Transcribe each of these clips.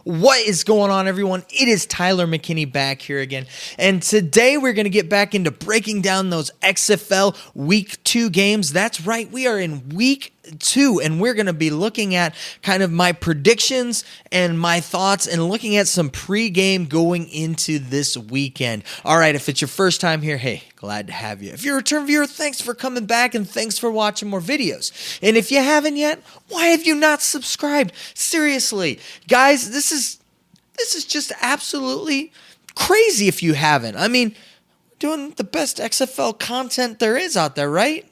What is going on, everyone? It is Tyler McKinney back here again. And today we're going to get back into breaking down those XFL Week 2 games. That's right, we are in Week 2, and we're going to be looking at kind of my predictions and my thoughts and looking at some pregame going into this weekend. All right, if it's your first time here, hey, glad to have you. If you're a return viewer, thanks for coming back and thanks for watching more videos. And if you haven't yet, why have you not subscribed? Seriously, guys, this is just absolutely crazy if you haven't. I mean, doing the best XFL content there is out there, right?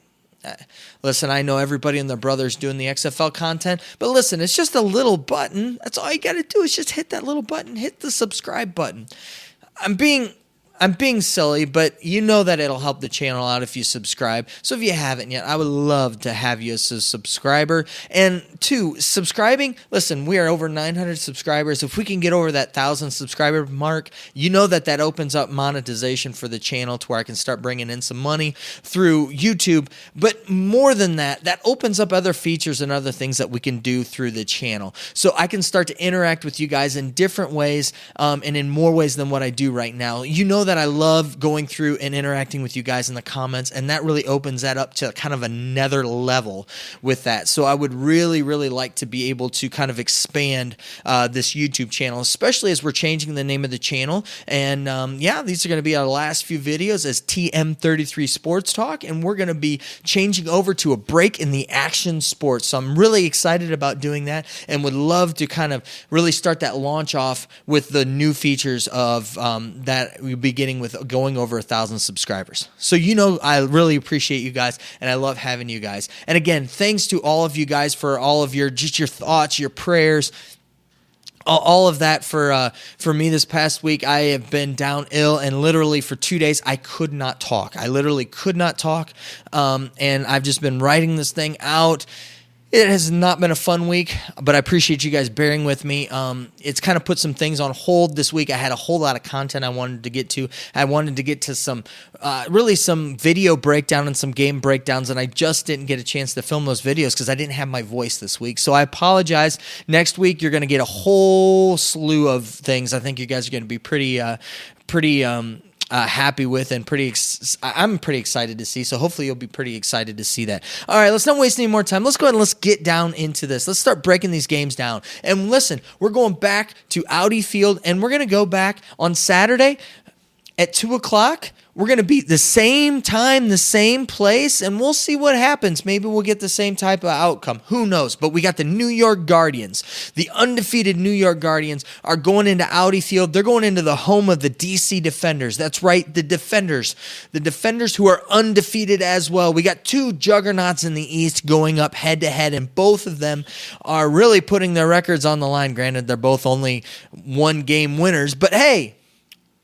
Listen, I know everybody and their brother's doing the XFL content, but listen, it's just a little button. That's all you got to do is just hit that little button, hit the subscribe button. I'm being silly, but you know that it'll help the channel out if you subscribe. So if you haven't yet, I would love to have you as a subscriber. And two, subscribing, listen, we are over 900 subscribers. If we can get over that 1,000 subscriber mark, you know that opens up monetization for the channel to where I can start bringing in some money through YouTube. But more than that, that opens up other features and other things that we can do through the channel. So I can start to interact with you guys in different ways and in more ways than what I do right now. You know that I love going through and interacting with you guys in the comments, and that really opens that up to kind of another level with that. So I would really, really like to be able to kind of expand this YouTube channel, especially as we're changing the name of the channel. And yeah, these are going to be our last few videos as TM33 Sports Talk, and we're going to be changing over to a break in the action sports. So I'm really excited about doing that and would love to kind of really start that launch off with the new features of that we'll be getting with going over 1,000 subscribers. So you know I really appreciate you guys, and I love having you guys. And again, thanks to all of you guys for all of your thoughts, your prayers, all of that for me this past week. I have been down ill, and literally for 2 days I could not talk. I literally could not talk, and I've just been writing this thing out. It has not been a fun week, but I appreciate you guys bearing with me. It's kind of put some things on hold this week. I had a whole lot of content I wanted to get to. I wanted to get to some video breakdown and some game breakdowns, and I just didn't get a chance to film those videos because I didn't have my voice this week. So I apologize. Next week, you're going to get a whole slew of things. I think you guys are going to be pretty happy with and I'm pretty excited to see. So hopefully you'll be pretty excited to see that. All right, let's not waste any more time. Let's go ahead and let's get down into this. Let's start breaking these games down. And listen, we're going back to Audi Field, and we're going to go back on Saturday at 2 o'clock. We're going to be the same time, the same place, and we'll see what happens. Maybe we'll get the same type of outcome. Who knows? But we got the New York Guardians. The undefeated New York Guardians are going into Audi Field. They're going into the home of the DC Defenders. That's right, the Defenders. The Defenders who are undefeated as well. We got two juggernauts in the East going up head-to-head, and both of them are really putting their records on the line. Granted, they're both only one-game winners, but hey,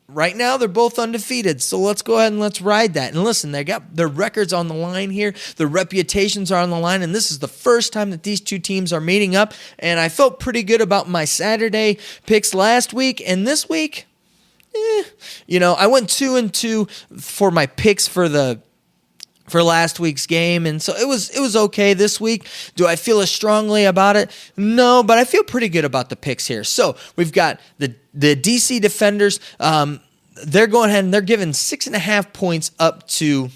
right now, they're both undefeated, so let's go ahead and let's ride that. And listen, they got their records on the line here. Their reputations are on the line, and this is the first time that these two teams are meeting up, and I felt pretty good about my Saturday picks last week, and this week, I went 2-2 for my picks for last week's game, and so it was okay this week. Do I feel as strongly about it? No, but I feel pretty good about the picks here. So we've got the DC Defenders. They're going ahead and they're giving 6.5 points up to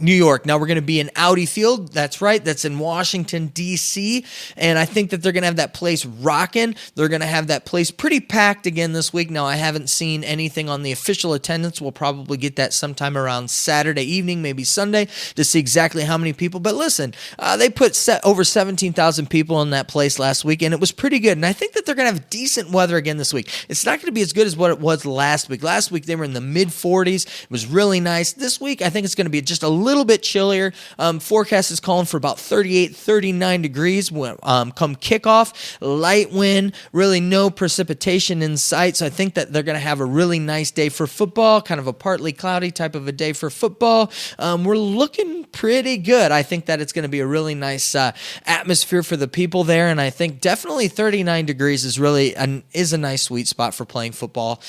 New York. Now we're going to be in Audi Field. That's right. That's in Washington, D.C. And I think that they're going to have that place rocking. They're going to have that place pretty packed again this week. Now I haven't seen anything on the official attendance. We'll probably get that sometime around Saturday evening, maybe Sunday, to see exactly how many people. But listen, they put over 17,000 people in that place last week, and it was pretty good. And I think that they're going to have decent weather again this week. It's not going to be as good as what it was last week. Last week they were in the mid-40s. It was really nice. This week I think it's going to be just a little bit chillier. Forecast is calling for about 38, 39 degrees come kickoff. Light wind, really no precipitation in sight. So I think that they're going to have a really nice day for football, kind of a partly cloudy type of a day for football. We're looking pretty good. I think that it's going to be a really nice atmosphere for the people there, and I think definitely 39 degrees is really is a nice sweet spot for playing football.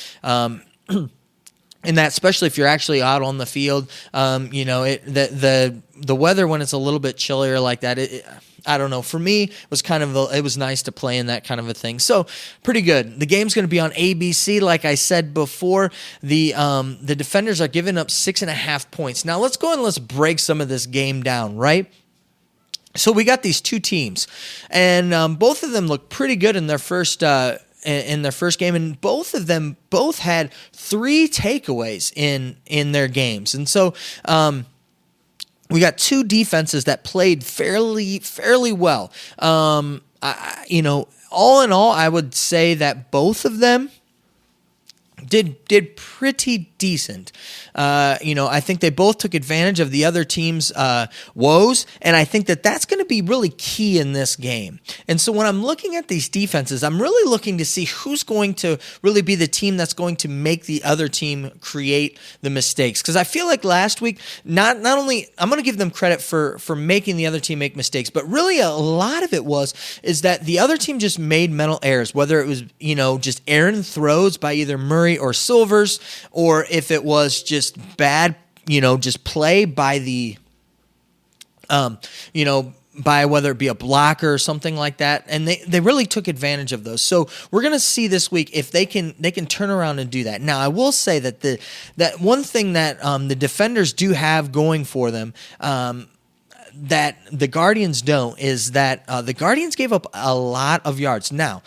And that, especially if you're actually out on the field, the weather when it's a little bit chillier like that, I don't know. For me, it was it was nice to play in that kind of a thing. So pretty good. The game's going to be on ABC. Like I said before, the Defenders are giving up 6.5 points. Now let's go and let's break some of this game down, right? So we got these two teams, and both of them look pretty good in their first game, and both of them had 3 takeaways in their games, and so. We got two defenses that played fairly well. All in all, I would say that both of them did pretty decent. I think they both took advantage of the other team's woes, and I think that that's going to be really key in this game. And so when I'm looking at these defenses, I'm really looking to see who's going to really be the team that's going to make the other team create the mistakes. Because I feel like last week, not only I'm going to give them credit for making the other team make mistakes, but really a lot of it is that the other team just made mental errors, whether it was just errant throws by either Murray or Silvers, or if it was just bad, just play by the, by whether it be a blocker or something like that, and they really took advantage of those. So we're going to see this week if they can turn around and do that. Now I will say that that one thing that the Defenders do have going for them, that the Guardians don't, is that the Guardians gave up a lot of yards. Now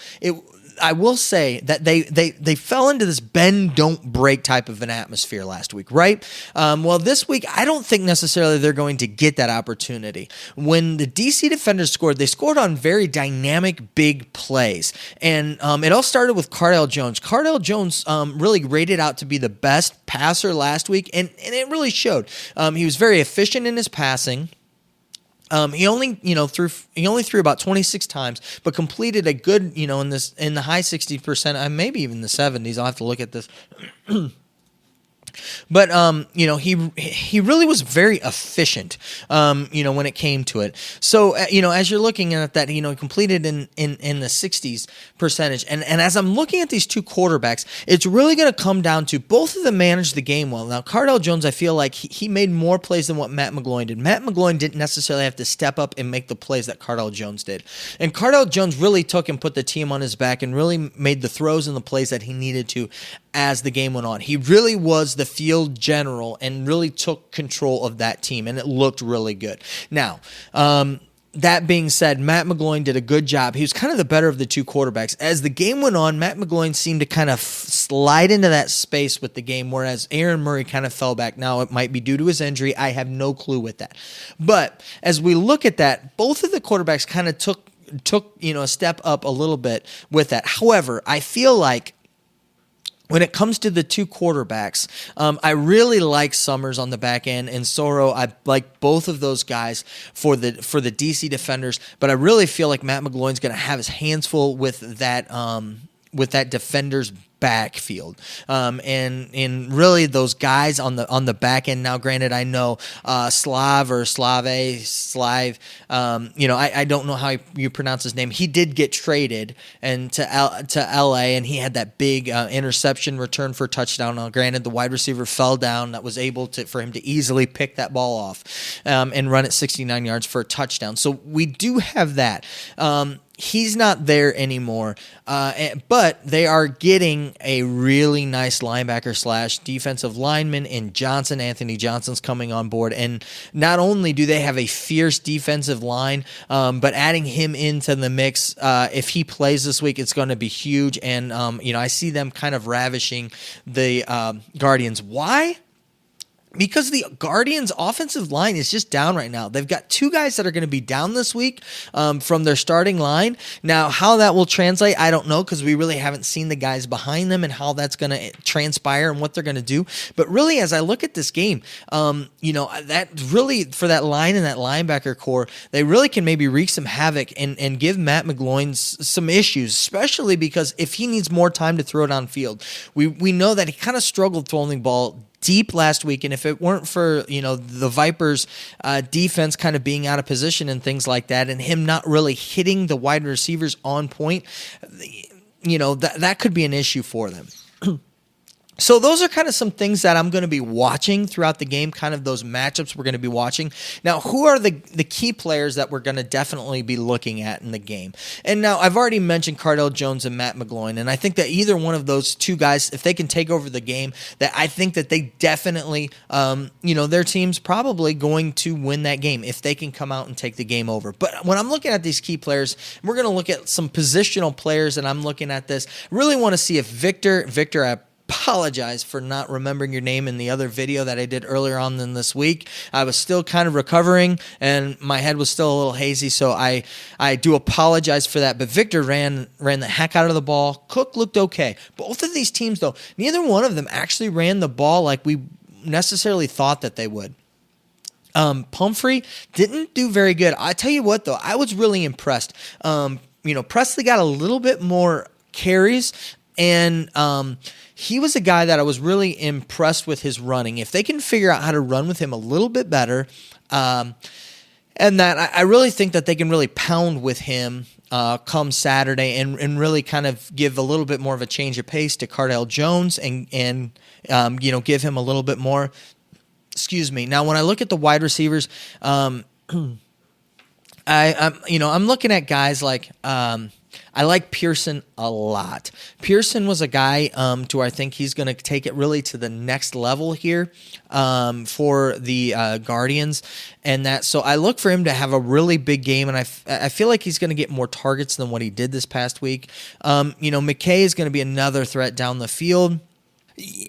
I will say that they fell into this bend, don't break type of an atmosphere last week, right? Well, this week, I don't think necessarily they're going to get that opportunity. When the DC Defenders scored, they scored on very dynamic, big plays. And it all started with Cardale Jones. Cardale Jones really rated out to be the best passer last week, and it really showed. He was very efficient in his passing. He only threw about 26 times, but completed a good, in the high 60%, maybe even the 70s. I'll have to look at this. But he really was very efficient, when it came to it. So as you're looking at that, he completed in the 60s percentage. And as I'm looking at these two quarterbacks, it's really going to come down to both of them managed the game well. Now, Cardale Jones, I feel like he made more plays than what Matt McGloin did. Matt McGloin didn't necessarily have to step up and make the plays that Cardale Jones did. And Cardale Jones really took and put the team on his back and really made the throws and the plays that he needed to as the game went on. He really was the field general and really took control of that team, and it looked really good. Now, that being said, Matt McGloin did a good job. He was kind of the better of the two quarterbacks. As the game went on, Matt McGloin seemed to kind of slide into that space with the game, whereas Aaron Murray kind of fell back. Now, it might be due to his injury. I have no clue with that. But as we look at that, both of the quarterbacks kind of took a step up a little bit with that. However, I feel like when it comes to the two quarterbacks, I really like Summers on the back end and Soro. I like both of those guys for the DC Defenders, but I really feel like Matt McGloin's going to have his hands full with that Defenders backfield, and really those guys on the back end. Now, granted, I know Slav, I don't know how you pronounce his name. He did get traded and to LA, and he had that big interception return for a touchdown. Now, granted, the wide receiver fell down. That was able for him to easily pick that ball off and run it 69 yards for a touchdown. So we do have that. He's not there anymore, but they are getting a really nice linebacker / defensive lineman in Johnson. Anthony Johnson's coming on board, and not only do they have a fierce defensive line, but adding him into the mix, if he plays this week, it's going to be huge. And I see them kind of ravishing the Guardians. Why? Because the Guardians' offensive line is just down right now. They've got two guys that are going to be down this week from their starting line. Now, how that will translate, I don't know, because we really haven't seen the guys behind them and how that's going to transpire and what they're going to do. But really, as I look at this game, that really, for that line and that linebacker core, they really can maybe wreak some havoc and give Matt McGloin some issues, especially because if he needs more time to throw downfield. We know that he kind of struggled throwing the ball deep last week, and if it weren't for the Vipers defense kind of being out of position and things like that, and him not really hitting the wide receivers on point, that could be an issue for them. So those are kind of some things that I'm going to be watching throughout the game, kind of those matchups we're going to be watching. Now, who are the key players that we're going to definitely be looking at in the game? And now, I've already mentioned Cardale Jones and Matt McGloin, and I think that either one of those two guys, if they can take over the game, that I think that they definitely, their team's probably going to win that game if they can come out and take the game over. But when I'm looking at these key players, we're going to look at some positional players, and I'm looking at this. I really want to see if Victor, I apologize for not remembering your name in the other video that I did earlier on in this week. I was still kind of recovering and my head was still a little hazy, so I do apologize for that. But Victor ran the heck out of the ball. Cook looked okay. Both of these teams, though, neither one of them actually ran the ball like we necessarily thought that they would. Pumphrey didn't do very good. I tell you what, though, I was really impressed. Presley got a little bit more carries, and he was a guy that I was really impressed with his running. If they can figure out how to run with him a little bit better, and that I really think that they can really pound with him come Saturday and really kind of give a little bit more of a change of pace to Cardale Jones and give him a little bit more. Excuse me. Now, when I look at the wide receivers, I'm looking at guys like I like Pearson a lot. Pearson was a guy to where I think he's going to take it really to the next level here for the Guardians, and that. So I look for him to have a really big game, and I feel like he's going to get more targets than what he did this past week. McKay is going to be another threat down the field.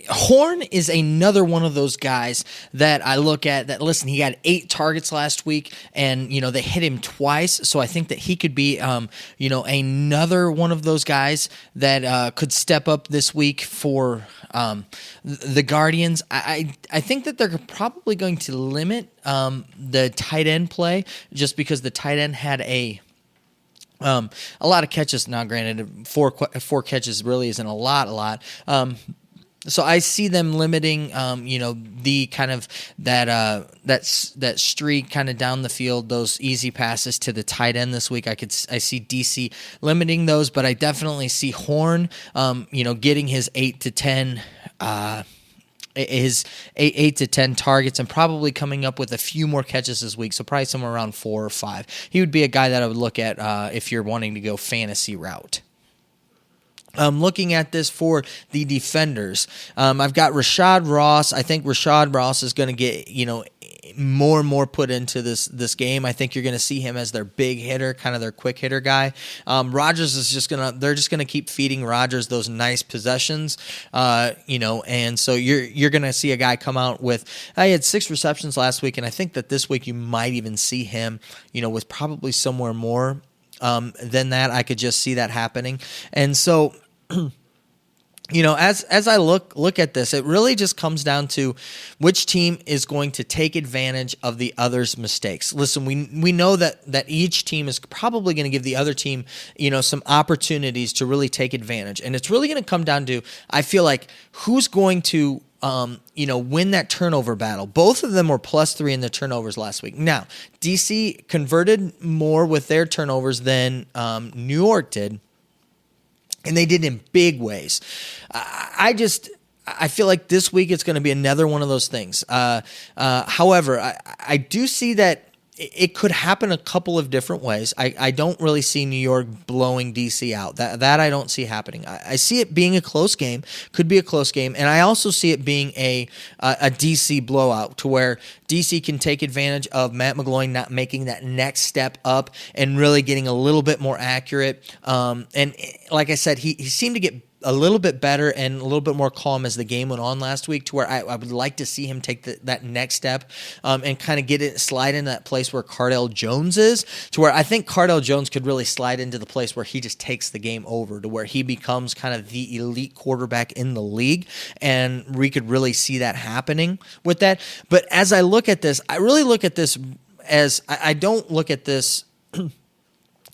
Horn is another one of those guys that I look at that, listen, he got 8 targets last week and, they hit him twice. So I think that he could be, another one of those guys that could step up this week for the Guardians. I think that they're probably going to limit the tight end play just because the tight end had a lot of catches. Now, granted, four catches really isn't a lot. So I see them limiting, the kind of that streak kind of down the field, those easy passes to the tight end this week. I see DC limiting those, but I definitely see Horn, getting his 8 to 10. His 8 to 10 targets and probably coming up with a few more catches this week, so probably somewhere around 4 or 5. He would be a guy that I would look at if you're wanting to go fantasy route. Looking at this for the defenders, I've got Rashad Ross. I think Rashad Ross is going to get, more and more put into this game. I think you're going to see him as their big hitter, kind of their quick hitter guy. Rodgers is they're just going to keep feeding Rodgers those nice possessions, and so you're going to see a guy come out with, I had 6 receptions last week, and I think that this week you might even see him, with probably somewhere more than that. I could just see that happening. And so, as I look at this, it really just comes down to which team is going to take advantage of the other's mistakes. Listen, we know that each team is probably going to give the other team, some opportunities to really take advantage. And it's really going to come down to, I feel like, who's going to win that turnover battle. Both of them were +3 in the turnovers last week. Now, DC converted more with their turnovers than New York did, and they did in big ways. I feel like this week it's going to be another one of those things. However, I do see that it could happen a couple of different ways. I don't really see New York blowing DC out. That I don't see happening. I see it being a close game, could be a close game, and I also see it being a DC blowout to where DC can take advantage of Matt McGloin not making that next step up and really getting a little bit more accurate. And like I said, he seemed to get a little bit better and a little bit more calm as the game went on last week, to where I would like to see him take that next step and kind of slide into that place where Cardale Jones is, to where I think Cardale Jones could really slide into the place where he just takes the game over, to where he becomes kind of the elite quarterback in the league, and we could really see that happening with that. But as I look at this, I really look at this as, I don't look at this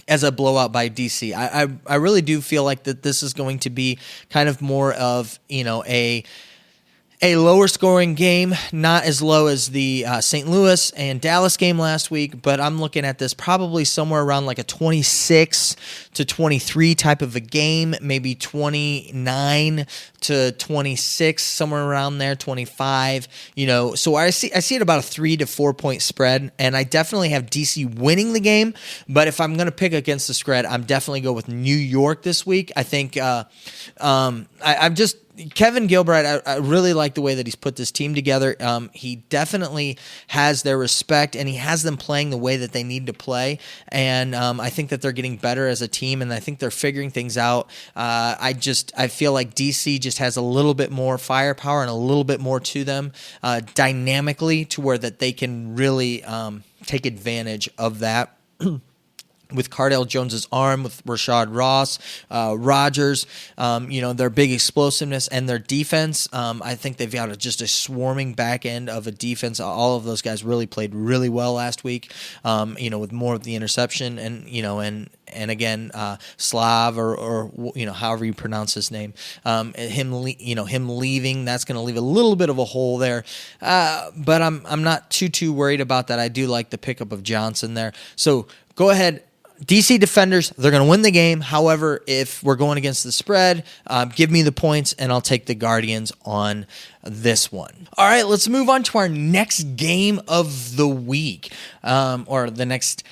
as a blowout by DC. I really do feel like that this is going to be kind of more of, a lower scoring game, not as low as the St. Louis and Dallas game last week, but I'm looking at this probably somewhere around like a 26 to 23 type of a game, maybe 29 to 26, somewhere around there, 25. So I see it about a 3 to 4 point spread, and I definitely have DC winning the game. But if I'm going to pick against the spread, I'm definitely go with New York this week. I think I'm just. Kevin Gilbride, I really like the way that he's put this team together. He definitely has their respect, and he has them playing the way that they need to play. And I think that they're getting better as a team, and I think they're figuring things out. I feel like DC just has a little bit more firepower and a little bit more to them dynamically, to where that they can really take advantage of that. With Cardale Jones's arm, with Rashad Ross, Rodgers, their big explosiveness and their defense. I think they've got just a swarming back end of a defense. All of those guys really played really well last week. With more of the interception and again, Slav or however you pronounce his name, him leaving, that's going to leave a little bit of a hole there. But I'm not too worried about that. I do like the pickup of Johnson there. So go ahead. DC defenders, they're going to win the game. However, if we're going against the spread, give me the points, and I'll take the Guardians on this one. All right, let's move on to our next game of the week, or the next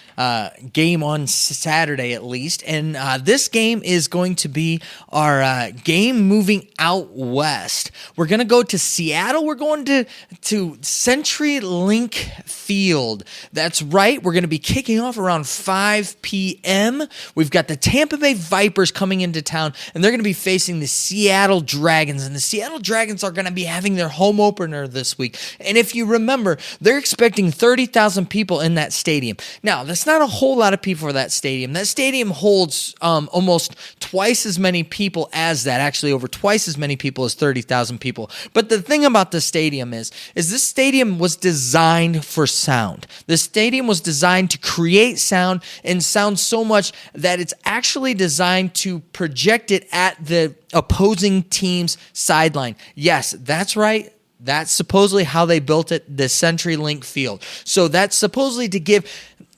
game on Saturday at least. And this game is going to be our game moving out west. We're going to go to Seattle. We're going to CenturyLink Field. That's right. We're going to be kicking off around 5 p.m. We've got the Tampa Bay Vipers coming into town, and they're going to be facing the Seattle Dragons. And the Seattle Dragons are going to be having their home opener this week. And if you remember, they're expecting 30,000 people in that stadium. Now, that's not a whole lot of people for that stadium. That stadium holds almost twice as many people as that, actually over twice as many people as 30,000 people. But the thing about the stadium is this stadium was designed for sound. The stadium was designed to create sound, and sound so much that it's actually designed to project it at the opposing team's sideline. Yes, that's right. That's supposedly how they built it, the CenturyLink field. So that's supposedly to give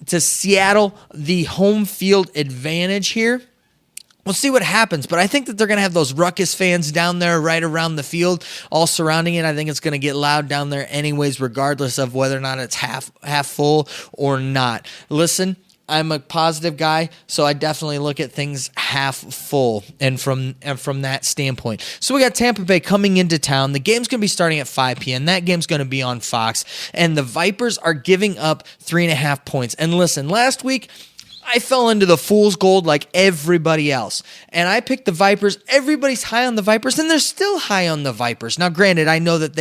to Seattle the home field advantage here. We'll see what happens, but I think that they're going to have those ruckus fans down there right around the field, all surrounding it. I think it's going to get loud down there anyways, regardless of whether or not it's half full or not. Listen, I'm a positive guy, so I definitely look at things half full and from that standpoint. So we got Tampa Bay coming into town. The game's going to be starting at 5 p.m. That game's going to be on Fox, and the Vipers are giving up 3.5 points. And listen, last week, I fell into the fool's gold like everybody else, and I picked the Vipers. Everybody's high on the Vipers, and they're still high on the Vipers. Now, granted, I know that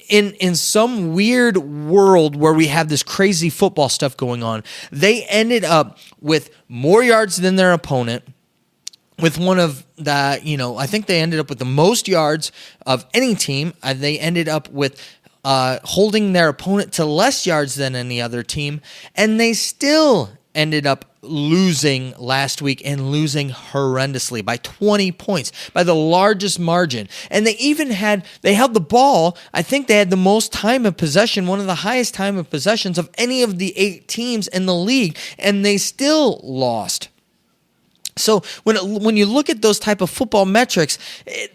in some weird world where we have this crazy football stuff going on, they ended up with more yards than their opponent, with one of the, I think they ended up with the most yards of any team. They ended up with holding their opponent to less yards than any other team, and they still ended up losing last week, and losing horrendously by 20 points, by the largest margin. And they held the ball. I think they had the most time of possession, one of the highest time of possessions of any of the 8 teams in the league, and they still lost. So when you look at those type of football metrics,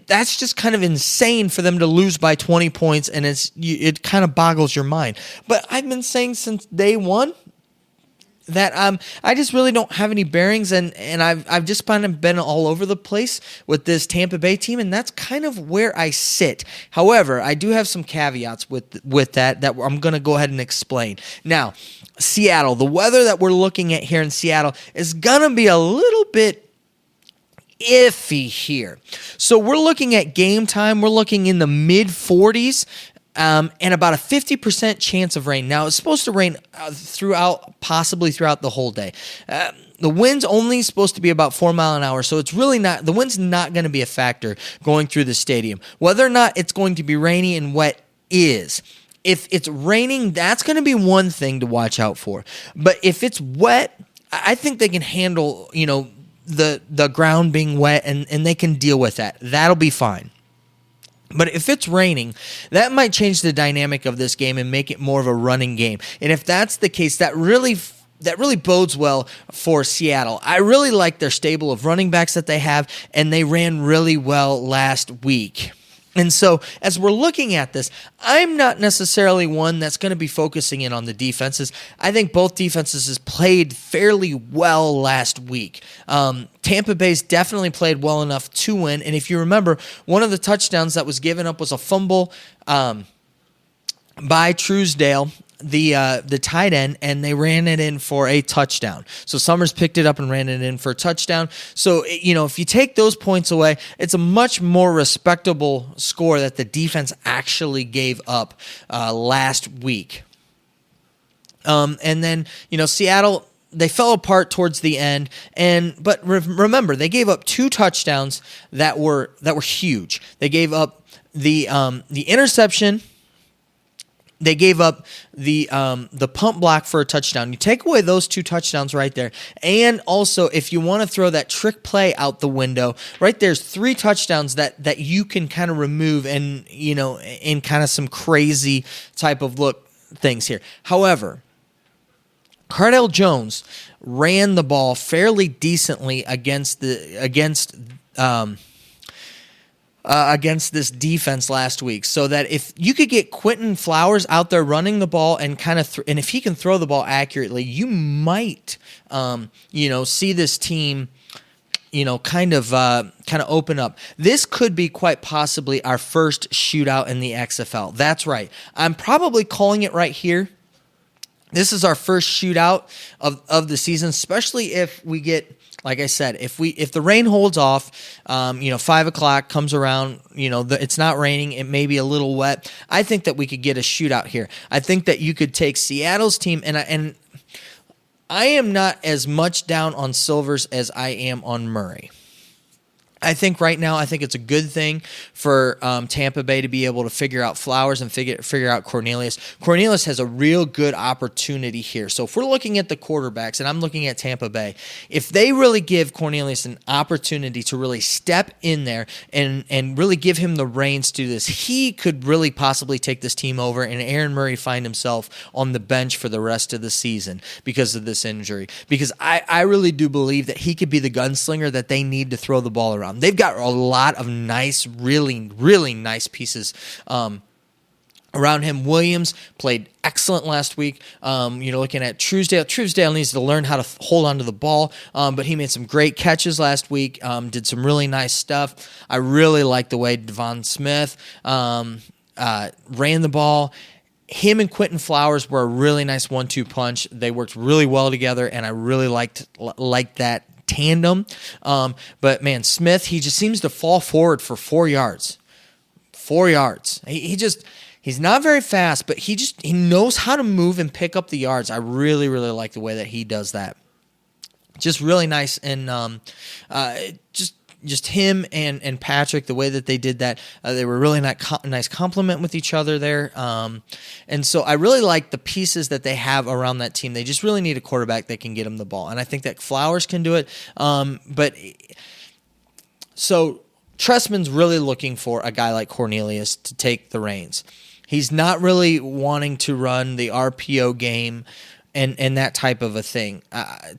that's just kind of insane for them to lose by 20 points, and it kind of boggles your mind. But I've been saying since day one that I just really don't have any bearings, and I've just kind of been all over the place with this Tampa Bay team, and that's kind of where I sit. However, I do have some caveats with that I'm going to go ahead and explain. Now, Seattle, the weather that we're looking at here in Seattle is going to be a little bit iffy here. So we're looking at game time. We're looking in the mid-40s. And about a 50% chance of rain. Now, it's supposed to rain possibly throughout the whole day. The wind's only supposed to be about 4 miles an hour, so it's really not, the wind's not going to be a factor going through the stadium. Whether or not it's going to be rainy and wet is. If it's raining, that's going to be one thing to watch out for. But if it's wet, I think they can handle, the ground being wet, and they can deal with that. That'll be fine. But if it's raining, that might change the dynamic of this game and make it more of a running game. And if that's the case, that really that really bodes well for Seattle. I really like their stable of running backs that they have, and they ran really well last week. And so as we're looking at this, I'm not necessarily one that's going to be focusing in on the defenses. I think both defenses has played fairly well last week. Tampa Bay's definitely played well enough to win. And if you remember, one of the touchdowns that was given up was a fumble by Truesdale, the tight end, and they ran it in for a touchdown. So Summers picked it up and ran it in for a touchdown. So, if you take those points away, it's a much more respectable score that the defense actually gave up last week. And then, Seattle, they fell apart towards the end, but remember, they gave up 2 touchdowns that were huge. They gave up the interception. They gave up the pump block for a touchdown. You take away those 2 touchdowns right there, and also if you want to throw that trick play out the window, right there's 3 touchdowns that you can kind of remove, and in kind of some crazy type of look things here. However, Cardale Jones ran the ball fairly decently against this defense last week, so that if you could get Quentin Flowers out there running the ball and and if he can throw the ball accurately, you might, see this team, kind of open up. This could be quite possibly our first shootout in the XFL. That's right. I'm probably calling it right here. This is our first shootout of the season, especially if we get, like I said, if the rain holds off, 5 o'clock comes around, it's not raining, it may be a little wet. I think that we could get a shootout here. I think that you could take Seattle's team, and I am not as much down on Silvers as I am on Murray. I think right now, it's a good thing for Tampa Bay to be able to figure out Flowers and figure out Cornelius. Cornelius has a real good opportunity here. So if we're looking at the quarterbacks, and I'm looking at Tampa Bay, if they really give Cornelius an opportunity to really step in there and really give him the reins to this, he could really possibly take this team over, and Aaron Murray find himself on the bench for the rest of the season because of this injury. Because I really do believe that he could be the gunslinger that they need to throw the ball around. They've got a lot of nice, really, really nice pieces around him. Williams played excellent last week. Looking at Truesdale. Truesdale needs to learn how to hold on to the ball, but he made some great catches last week, did some really nice stuff. I really like the way Devon Smith ran the ball. Him and Quentin Flowers were a really nice 1-2 punch. They worked really well together, and I really liked that tandem. But man, Smith, he just seems to fall forward for 4 yards. 4 yards. He's not very fast, but he knows how to move and pick up the yards. I really, really like the way that he does that. Just really nice, and just him and Patrick, the way that they did that, they were really nice compliment with each other there. And so I really like the pieces that they have around that team. They just really need a quarterback that can get them the ball. And I think that Flowers can do it. So Trestman's really looking for a guy like Cornelius to take the reins. He's not really wanting to run the RPO game and that type of a thing,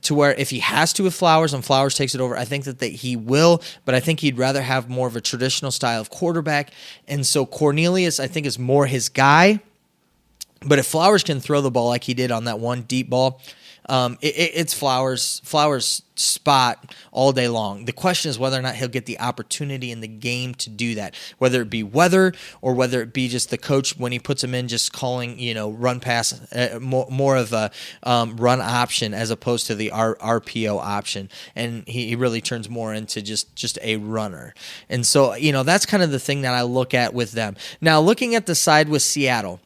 to where if he has to with Flowers and Flowers takes it over, I think that he will, but I think he'd rather have more of a traditional style of quarterback. And so Cornelius, I think, is more his guy. But if Flowers can throw the ball like he did on that one deep ball, it's Flowers' spot all day long. The question is whether or not he'll get the opportunity in the game to do that, whether it be weather or whether it be just the coach when he puts him in just calling, run pass, more of a run option as opposed to the RPO option. And he really turns more into just a runner. And so, that's kind of the thing that I look at with them. Now, looking at the side with Seattle,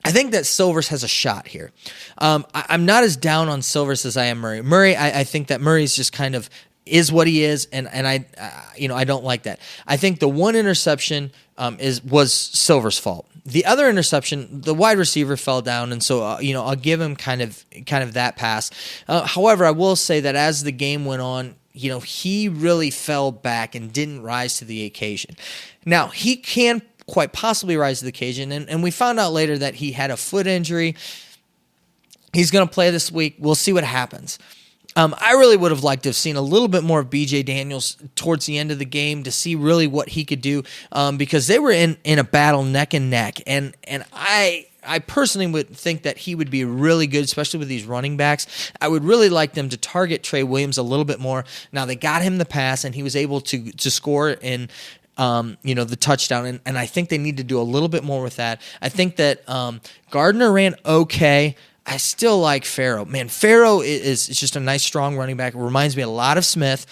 I think that Silvers has a shot here. I'm not as down on Silvers as I am Murray. Murray, I think that Murray's just kind of is what he is, and I don't like that. I think the one interception was Silvers' fault. The other interception, the wide receiver fell down, and so I'll give him kind of that pass. However, I will say that as the game went on, he really fell back and didn't rise to the occasion. Now, he can quite possibly rise to the occasion, and we found out later that he had a foot injury. He's going to play this week. We'll see what happens. I really would have liked to have seen a little bit more of BJ Daniels towards the end of the game to see really what he could do, because they were in a battle neck and neck, and I personally would think that he would be really good, especially with these running backs. I would really like them to target Trey Williams a little bit more. Now, they got him the pass, and he was able to score in the touchdown, and I think they need to do a little bit more with that. I think that Gardner ran okay. I still like Farrow. Man, Farrow is just a nice, strong running back. It reminds me a lot of Smith.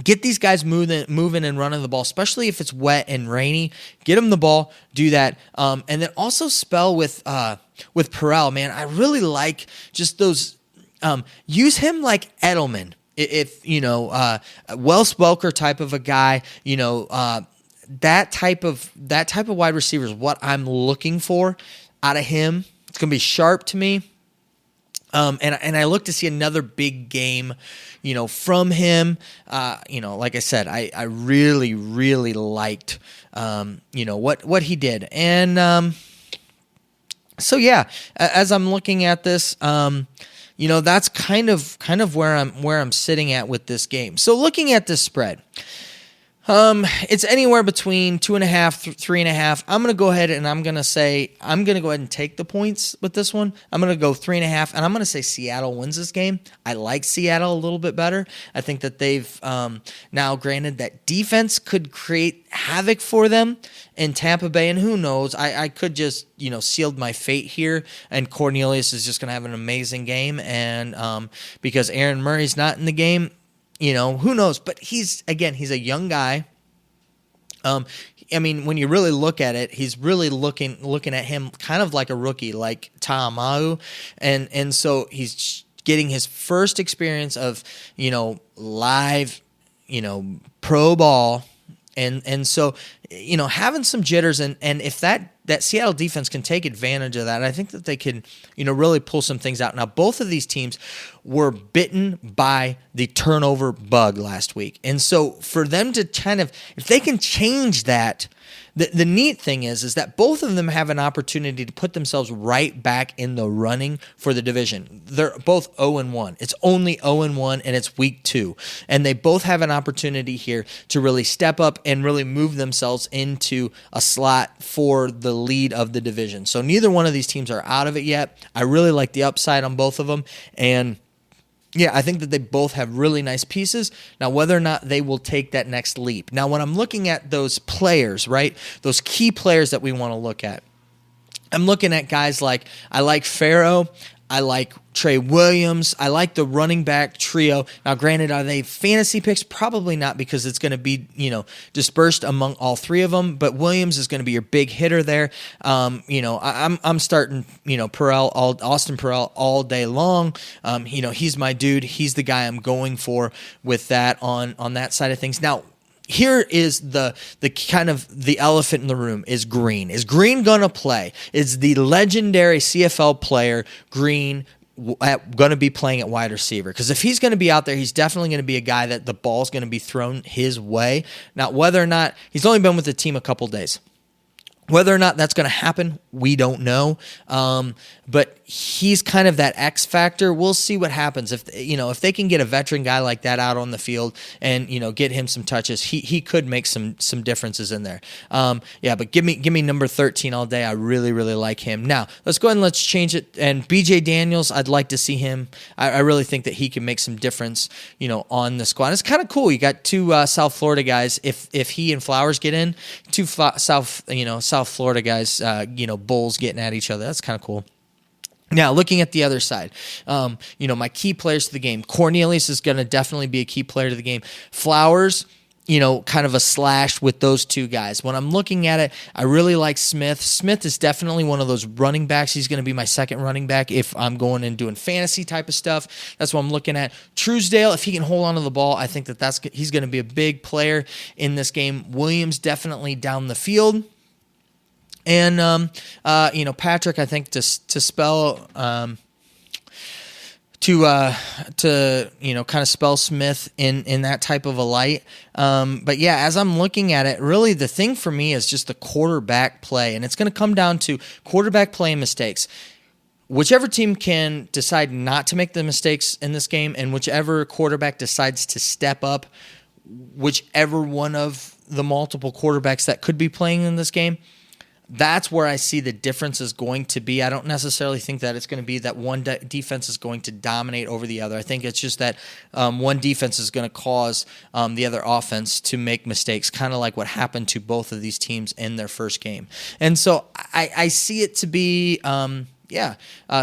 Get these guys moving and running the ball, especially if it's wet and rainy. Get them the ball, do that, and then also spell with Perrell. Man, I really like just those. Use him like Edelman, if Wells Welker type of a guy. That type of wide receiver is what I'm looking for out of him. It's going to be sharp to me. And I look to see another big game, from him. Like I said, I really, really liked, what he did. And so, yeah, as I'm looking at this, that's kind of where I'm sitting at with this game. So looking at this spread, it's anywhere between 2.5, 3.5. I'm going to go ahead and I'm going to go ahead and take the points with this one. I'm going to go 3.5, and I'm going to say Seattle wins this game. I like Seattle a little bit better. I think that they've now, granted, that defense could create havoc for them in Tampa Bay, and who knows? I could just sealed my fate here, and Cornelius is just going to have an amazing game, and because Aaron Murray's not in the game. Who knows? But he's a young guy. When you really look at it, he's really looking at him kind of like a rookie, like Ta'amau, and so he's getting his first experience of live, pro ball, and so having some jitters, and if that Seattle defense can take advantage of that, I think that they can really pull some things out. Now, both of these teams were bitten by the turnover bug last week, and so for them to if they can change that. The neat thing is that both of them have an opportunity to put themselves right back in the running for the division. They're both 0-1. It's only 0-1, and it's week 2. And they both have an opportunity here to really step up and really move themselves into a slot for the lead of the division. So neither one of these teams are out of it yet. I really like the upside on both of them, and yeah, I think that they both have really nice pieces. Now, whether or not they will take that next leap. Now, when I'm looking at those players, right, those key players that we want to look at, I'm looking at guys like, I like Farrow, I like Trey Williams, I like the running back trio. Now, granted, are they fantasy picks? Probably not, because it's going to be, dispersed among all three of them. But Williams is going to be your big hitter there. I'm starting, Austin Perrell all day long. He's my dude. He's the guy I'm going for with that on that side of things. Now, here is the kind of the elephant in the room is Green. Is Green going to play? Is the legendary CFL player Green going to be playing at wide receiver? Because if he's going to be out there, he's definitely going to be a guy that the ball's going to be thrown his way. Now, whether or not he's only been with the team a couple days. Whether or not that's going to happen, we don't know. But he's kind of that X factor. We'll see what happens if they can get a veteran guy like that out on the field and get him some touches. He could make some differences in there. But give me number 13 all day. I really, really like him. Now let's go ahead and let's change it. And BJ Daniels, I'd like to see him. I really think that he can make some difference. On the squad. It's kind of cool. You got two South Florida guys. If he and Flowers get in, two South Florida guys, bulls getting at each other. That's kind of cool. Now, looking at the other side, my key players to the game. Cornelius is going to definitely be a key player to the game. Flowers, kind of a slash with those two guys. When I'm looking at it, I really like Smith. Smith is definitely one of those running backs. He's going to be my second running back if I'm going and doing fantasy type of stuff. That's what I'm looking at. Truesdale, if he can hold on to the ball, I think he's going to be a big player in this game. Williams definitely down the field. And Patrick, I think to spell kind of spell Smith in that type of a light. But yeah, as I'm looking at it, really the thing for me is just the quarterback play, and it's going to come down to quarterback play and mistakes. whichever team can decide not to make the mistakes in this game, and whichever quarterback decides to step up, whichever one of the multiple quarterbacks that could be playing in this game, that's where I see the difference is going to be. I don't necessarily think that it's going to be that one defense is going to dominate over the other. I think it's just that one defense is going to cause the other offense to make mistakes, kind of like what happened to both of these teams in their first game. And so I see it to be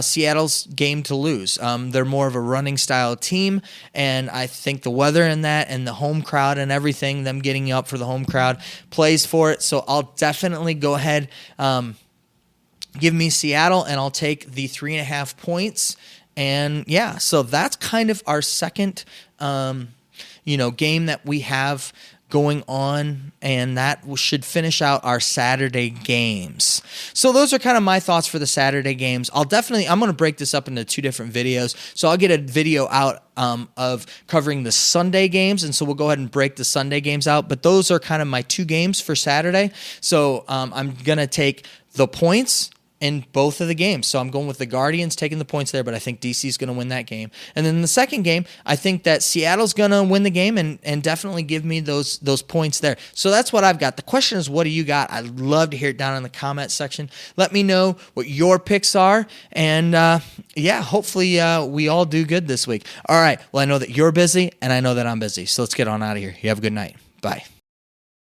Seattle's game to lose. They're more of a running style team, and I think the weather in that and the home crowd and everything, them getting up for the home crowd, plays for it. So I'll definitely go ahead, give me Seattle, and I'll take the 3.5 points. And yeah, so that's kind of our second, game that we have going on, and that should finish out our Saturday games. So those are kind of my thoughts for the Saturday games. I'm going to break this up into 2 different videos. So I'll get a video out of covering the Sunday games, and so we'll go ahead and break the Sunday games out. But those are kind of my 2 games for Saturday. So I'm going to take the points in both of the games. So I'm going with the Guardians taking the points there, but I think DC's going to win that game. And then the second game, I think that Seattle's going to win the game and definitely give me those points there. So that's what I've got. The question is, what do you got? I'd love to hear it down in the comment section. Let me know what your picks are. And hopefully we all do good this week. All right. Well, I know that you're busy and I know that I'm busy. So let's get on out of here. You have a good night. Bye.